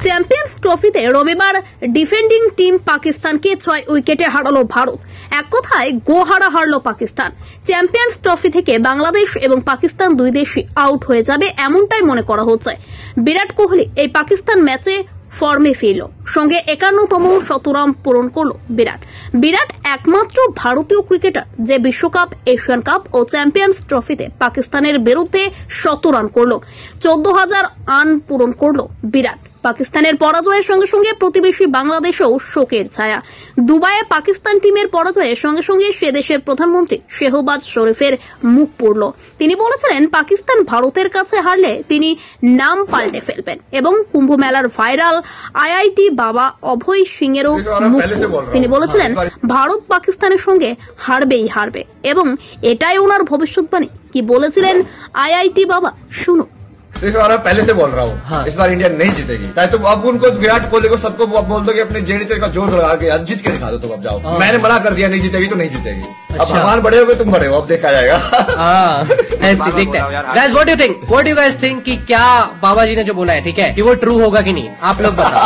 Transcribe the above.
Champions ট্রফিতে রবিবার defending team পাকিস্তানকে 6 উইকেটে হারালো ভারত। এক কথায় গোহারা হারলো পাকিস্তান। চ্যাম্পিয়ন্স ট্রফি থেকে বাংলাদেশ এবং পাকিস্তান দুই দেশই আউট হয়ে যাবে এমনটাই মনে করা হচ্ছে। বিরাট কোহলি এই পাকিস্তান ম্যাচে ফর্মে ফিরল, সঙ্গে 51তম শতরান পূরণ করল বিরাট একমাত্র ভারতীয় ক্রিকেটার যে বিশ্বকাপ, এশিয়ান কাপ ও চ্যাম্পিয়ন্স ট্রফিতে পাকিস্তানের বিরুদ্ধে শতরান করল। 14,000 রান পূরণ করল বিরাট। পাকিস্তানের পরাজয়ের সঙ্গে সঙ্গে প্রতিবেশী বাংলাদেশেও শোকের ছায়া। দুবাইয়ে পাকিস্তান টিমের পরাজয়ের সঙ্গে সঙ্গে সে দেশের প্রধানমন্ত্রী শেহবাজ শরীফের মুখ পুড়ল। তিনি বলেছিলেন পাকিস্তান ভারতের কাছে হারলে তিনি নাম পাল্টে ফেলবেন এবং কুম্ভ মেলার ভাইরাল আইআইটি বাবা অভয় সিংয়েরও মুখ। তিনি বলেছিলেন ভারত পাকিস্তানের সঙ্গে হারবে এবং এটাই ওনার ভবিষ্যৎবাণী। কি বলেছিলেন আইআইটি বাবা, শুনুন। इस बार मैं पहले से बोल रहा हूँ, हाँ। इस बार इंडिया नहीं जीतेगी। चाहे तुम अब उनको विराट कोहली को सबको बोल दो कि अपने जेडीसी का जोर लगा के जीत के दिखा दो, तुम अब जाओ। मैंने मना कर दिया नहीं जीतेगी तो नहीं जीतेगी। अच्छा। अब भगवान बड़े हो गए, तुम बड़े हो, अब देखा जाएगा। ऐसे देखते हैं। Guys, what do you think? What do you guys think कि क्या बाबा जी ने जो बोला है, ठीक है, कि वो ट्रू होगा कि नहीं? आप लोग बताओ।